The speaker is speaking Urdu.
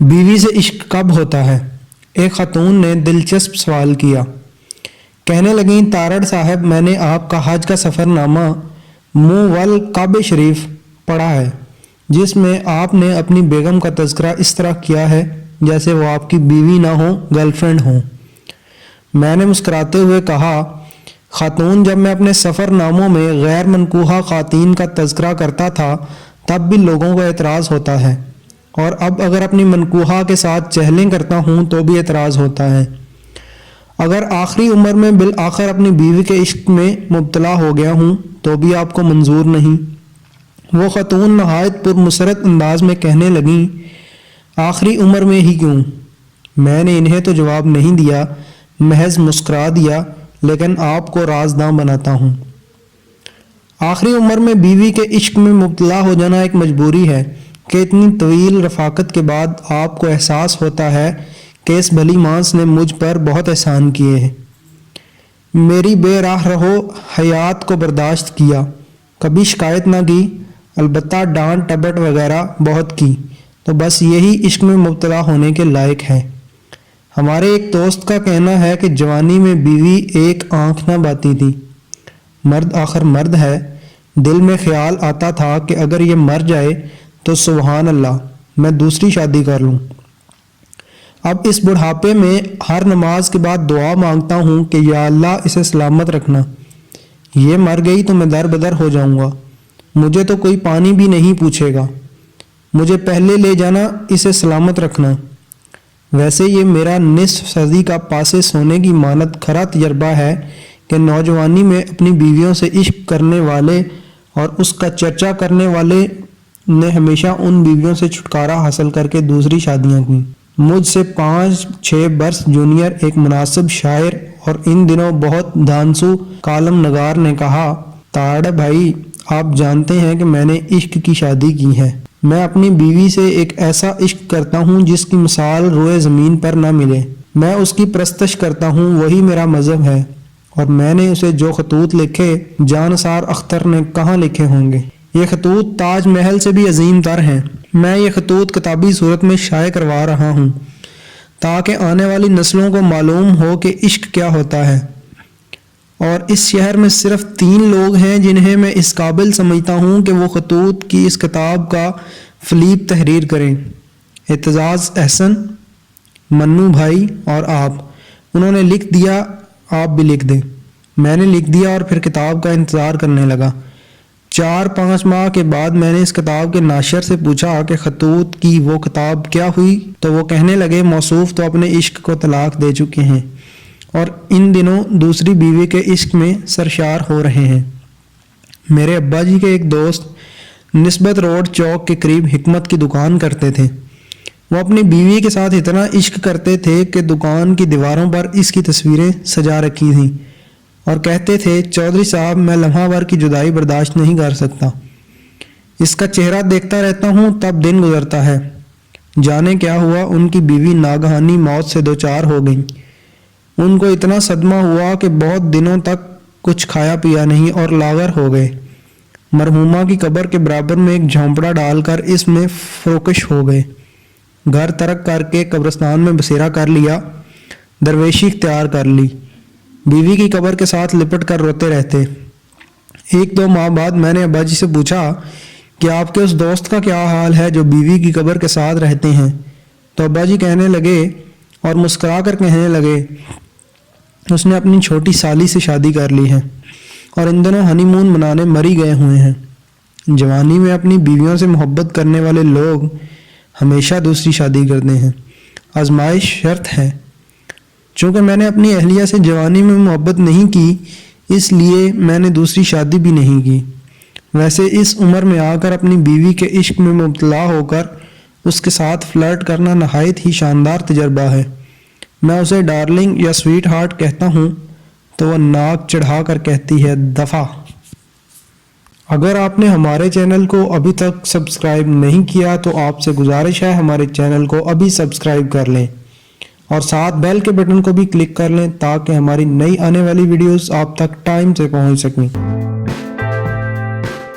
بیوی سے عشق کب ہوتا ہے؟ ایک خاتون نے دلچسپ سوال کیا۔ کہنے لگیں تارڑ صاحب، میں نے آپ کا حج کا سفر نامہ موول کعبہ شریف پڑھا ہے، جس میں آپ نے اپنی بیگم کا تذکرہ اس طرح کیا ہے جیسے وہ آپ کی بیوی نہ ہو، گرل فرینڈ ہوں۔ میں نے مسکراتے ہوئے کہا، خاتون، جب میں اپنے سفر ناموں میں غیر منکوحہ خواتین کا تذکرہ کرتا تھا تب بھی لوگوں کا اعتراض ہوتا ہے، اور اب اگر اپنی منکوحہ کے ساتھ چہلیں کرتا ہوں تو بھی اعتراض ہوتا ہے۔ اگر آخری عمر میں بالآخر اپنی بیوی کے عشق میں مبتلا ہو گیا ہوں تو بھی آپ کو منظور نہیں؟ وہ خاتون نہایت پرمسرت انداز میں کہنے لگیں، آخری عمر میں ہی کیوں؟ میں نے انہیں تو جواب نہیں دیا، محض مسکرا دیا، لیکن آپ کو رازداں بناتا ہوں۔ آخری عمر میں بیوی کے عشق میں مبتلا ہو جانا ایک مجبوری ہے کہ اتنی طویل رفاقت کے بعد آپ کو احساس ہوتا ہے کہ اس بھلی مانس نے مجھ پر بہت احسان کیے ہیں، میری بے راہ رہو حیات کو برداشت کیا، کبھی شکایت نہ کی، البتہ ڈانٹ ٹپٹ وغیرہ بہت کی، تو بس یہی عشق میں مبتلا ہونے کے لائق ہے۔ ہمارے ایک دوست کا کہنا ہے کہ جوانی میں بیوی ایک آنکھ نہ باتی تھی۔ مرد آخر مرد ہے، دل میں خیال آتا تھا کہ اگر یہ مر جائے تو سبحان اللہ، میں دوسری شادی کر لوں۔ اب اس بڑھاپے میں ہر نماز کے بعد دعا مانگتا ہوں کہ یا اللہ اسے سلامت رکھنا، یہ مر گئی تو میں در بدر ہو جاؤں گا، مجھے تو کوئی پانی بھی نہیں پوچھے گا، مجھے پہلے لے جانا، اسے سلامت رکھنا۔ ویسے یہ میرا نصف صدی کا پاسے سونے کی مانت کھرا تجربہ ہے کہ نوجوانی میں اپنی بیویوں سے عشق کرنے والے اور اس کا چرچا کرنے والے نے ہمیشہ ان بیویوں سے چھٹکارا حاصل کر کے دوسری شادیاں کی۔ مجھ سے 5-6 برس جونیئر ایک مناسب شاعر اور ان دنوں بہت دھانسو کالم نگار نے کہا، تارڑ بھائی، آپ جانتے ہیں کہ میں نے عشق کی شادی کی ہے۔ میں اپنی بیوی سے ایک ایسا عشق کرتا ہوں جس کی مثال روئے زمین پر نہ ملے۔ میں اس کی پرستش کرتا ہوں، وہی میرا مذہب ہے، اور میں نے اسے جو خطوط لکھے جانثار اختر نے کہاں لکھے ہوں گے؟ یہ خطوط تاج محل سے بھی عظیم تر ہیں۔ میں یہ خطوط کتابی صورت میں شائع کروا رہا ہوں تاکہ آنے والی نسلوں کو معلوم ہو کہ عشق کیا ہوتا ہے، اور اس شہر میں صرف 3 لوگ ہیں جنہیں میں اس قابل سمجھتا ہوں کہ وہ خطوط کی اس کتاب کا فلیپ تحریر کریں، اعتزاز احسن، منو بھائی اور آپ۔ انہوں نے لکھ دیا، آپ بھی لکھ دیں۔ میں نے لکھ دیا اور پھر کتاب کا انتظار کرنے لگا۔ 4-5 ماہ کے بعد میں نے اس کتاب کے ناشر سے پوچھا کہ خطوط کی وہ کتاب کیا ہوئی، تو وہ کہنے لگے موصوف تو اپنے عشق کو طلاق دے چکے ہیں اور ان دنوں دوسری بیوی کے عشق میں سرشار ہو رہے ہیں۔ میرے ابا جی کے ایک دوست نسبت روڈ چوک کے قریب حکمت کی دکان کرتے تھے۔ وہ اپنی بیوی کے ساتھ اتنا عشق کرتے تھے کہ دکان کی دیواروں پر اس کی تصویریں سجا رکھی تھیں اور کہتے تھے، چودھری صاحب، میں لمحہ بھر کی جدائی برداشت نہیں کر سکتا، اس کا چہرہ دیکھتا رہتا ہوں تب دن گزرتا ہے۔ جانے کیا ہوا، ان کی بیوی ناگہانی موت سے دوچار ہو گئی۔ ان کو اتنا صدمہ ہوا کہ بہت دنوں تک کچھ کھایا پیا نہیں اور لاغر ہو گئے۔ مرحومہ کی قبر کے برابر میں ایک جھونپڑا ڈال کر اس میں فروکش ہو گئے، گھر ترک کر کے قبرستان میں بسیرا کر لیا، درویشی اختیار کر لی، بیوی کی قبر کے ساتھ لپٹ کر روتے رہتے۔ 1-2 ماہ بعد میں نے ابا جی سے پوچھا کہ آپ کے اس دوست کا کیا حال ہے جو بیوی کی قبر کے ساتھ رہتے ہیں؟ تو ابا جی کہنے لگے اور مسکرا کر کہنے لگے، اس نے اپنی چھوٹی سالی سے شادی کر لی ہے اور ان دنوں ہنی مون منانے مری گئے ہوئے ہیں۔ جوانی میں اپنی بیویوں سے محبت کرنے والے لوگ ہمیشہ دوسری شادی کرتے ہیں، آزمائش شرط ہے۔ چونکہ میں نے اپنی اہلیہ سے جوانی میں محبت نہیں کی، اس لیے میں نے دوسری شادی بھی نہیں کی۔ ویسے اس عمر میں آ کر اپنی بیوی کے عشق میں مبتلا ہو کر اس کے ساتھ فلرٹ کرنا نہایت ہی شاندار تجربہ ہے۔ میں اسے ڈارلنگ یا سویٹ ہارٹ کہتا ہوں تو وہ ناک چڑھا کر کہتی ہے، دفع۔ اگر آپ نے ہمارے چینل کو ابھی تک سبسکرائب نہیں کیا تو آپ سے گزارش ہے ہمارے چینل کو ابھی سبسکرائب کر لیں اور ساتھ بیل کے بٹن کو بھی کلک کر لیں تاکہ ہماری نئی آنے والی ویڈیوز آپ تک ٹائم سے پہنچ سکیں۔